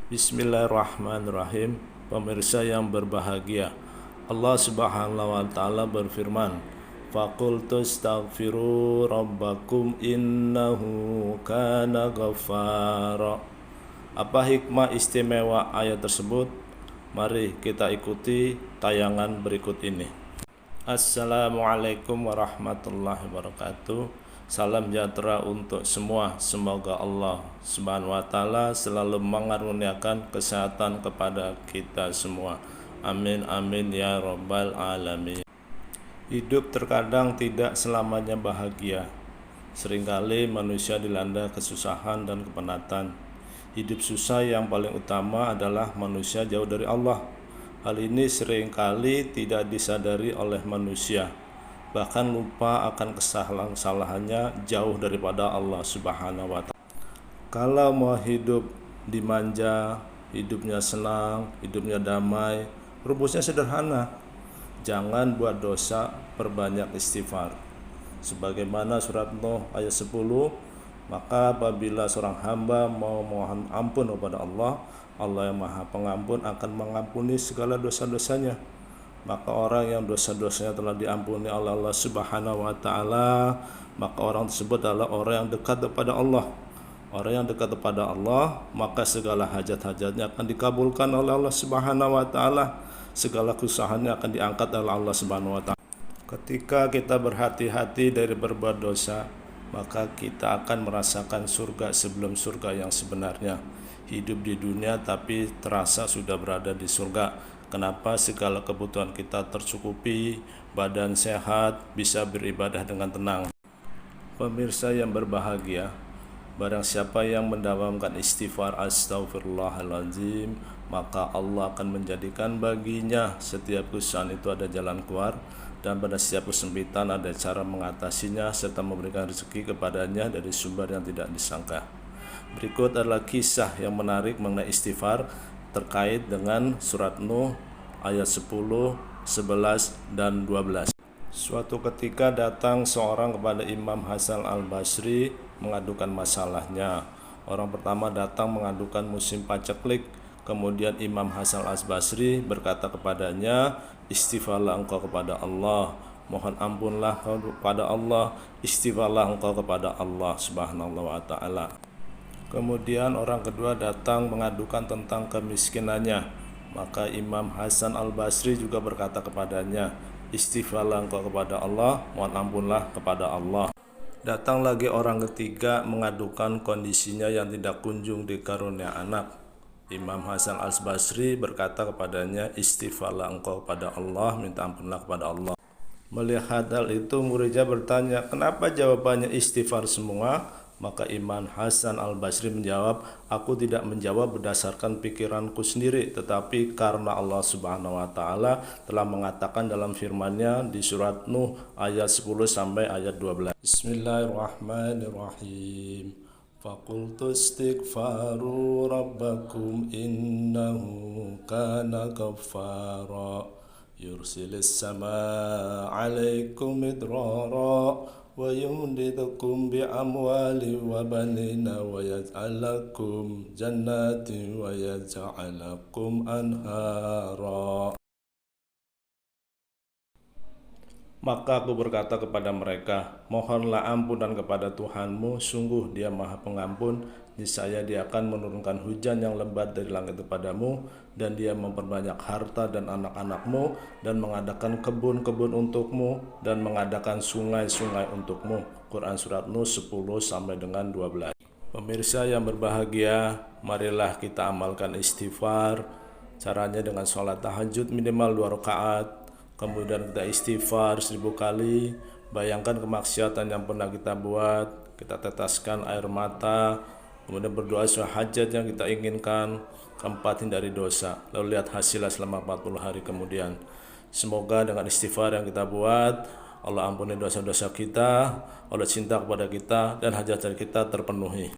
Bismillahirrahmanirrahim. Pemirsa yang berbahagia, Allah Subhanahu wa taala berfirman, "Faqultu astaghfiru rabbakum innahu kana ghaffara." Apa hikmah istimewa ayat tersebut? Mari kita ikuti tayangan berikut ini. Assalamualaikum warahmatullahi wabarakatuh. Salam sejahtera untuk semua. Semoga Allah Subhanahu wa taala selalu mengaruniakan kesehatan kepada kita semua. Amin amin ya rabbal alamin. Hidup terkadang tidak selamanya bahagia. Seringkali manusia dilanda kesusahan dan kepenatan. Hidup susah yang paling utama adalah manusia jauh dari Allah. Hal ini seringkali tidak disadari oleh manusia, bahkan lupa akan kesalahan-kesalahannya jauh daripada Allah Subhanahu wa taala. Kalau mau hidup dimanja, hidupnya senang, hidupnya damai, rumusnya sederhana. Jangan buat dosa, perbanyak istighfar. Sebagaimana surat Nuh ayat 10, maka apabila seorang hamba mau mohon ampun kepada Allah, Allah yang Maha Pengampun akan mengampuni segala dosa-dosanya. Maka orang yang dosa-dosanya telah diampuni oleh Allah Subhanahu wa taala, maka orang tersebut adalah orang yang dekat kepada Allah. Orang yang dekat kepada Allah, maka segala hajat-hajatnya akan dikabulkan oleh Allah Subhanahu wa taala. Segala kesusahannya akan diangkat oleh Allah Subhanahu wa taala. Ketika kita berhati-hati dari berbuat dosa, maka kita akan merasakan surga sebelum surga yang sebenarnya. Hidup di dunia tapi terasa sudah berada di surga. Kenapa? Segala kebutuhan kita tercukupi, badan sehat, bisa beribadah dengan tenang. Pemirsa yang berbahagia, barang siapa yang mendawamkan istighfar astaghfirullahaladzim, maka Allah akan menjadikan baginya setiap kesusahan itu ada jalan keluar, dan pada setiap kesempitan ada cara mengatasinya, serta memberikan rezeki kepadanya dari sumber yang tidak disangka. Berikut adalah kisah yang menarik mengenai istighfar terkait dengan surat Nuh ayat 10, 11, dan 12. Suatu ketika datang seorang kepada Imam Hasan al-Basri mengadukan masalahnya. Orang pertama datang mengadukan musim paceklik. Kemudian Imam Hasan al-Basri berkata kepadanya, "Istighfarlah engkau kepada Allah, mohon ampunlah kepada Allah, istighfarlah engkau kepada Allah Subhanahu wa taala." Kemudian orang kedua datang mengadukan tentang kemiskinannya. Maka Imam Hasan al-Basri juga berkata kepadanya, "Istighfarlah engkau kepada Allah, mohon ampunlah kepada Allah." Datang lagi orang ketiga mengadukan kondisinya yang tidak kunjung dikarunia anak. Imam Hasan al-Basri berkata kepadanya, "Istighfarlah engkau kepada Allah, minta ampunlah kepada Allah." Melihat hal itu, muridnya bertanya, "Kenapa jawabannya istighfar semua?" Maka Imam Hasan al-Basri menjawab, "Aku tidak menjawab berdasarkan pikiranku sendiri, tetapi karena Allah Subhanahu wa taala telah mengatakan dalam firman-Nya di surat Nuh ayat 10 sampai ayat 12. Bismillahirrahmanirrahim. Faqultu istighfaru rabbakum innahu kana ghaffara yursilis samaa 'alaikum midrara wa yumdidukum bi amwali wa banina wa yaj'al lakum jannati wa yaj'al lakum anhara." Maka aku berkata kepada mereka, "Mohonlah ampunan kepada Tuhanmu, sungguh Dia Maha Pengampun. Niscaya Dia akan menurunkan hujan yang lebat dari langit kepadamu, dan Dia memperbanyak harta dan anak-anakmu, dan mengadakan kebun-kebun untukmu, dan mengadakan sungai-sungai untukmu." Quran Surat Nuh 10 sampai dengan 12. Pemirsa yang berbahagia, marilah kita amalkan istighfar. Caranya dengan sholat tahajud minimal 2 rakaat. Kemudian kita istighfar 1000 kali. Bayangkan kemaksiatan yang pernah kita buat, kita tetaskan air mata, kemudian berdoa sesuai hajat yang kita inginkan. Keempat, hindari dosa, lalu lihat hasilnya selama 40 hari kemudian. Semoga dengan istighfar yang kita buat, Allah ampuni dosa-dosa kita, Allah cinta kepada kita, dan hajat kita terpenuhi.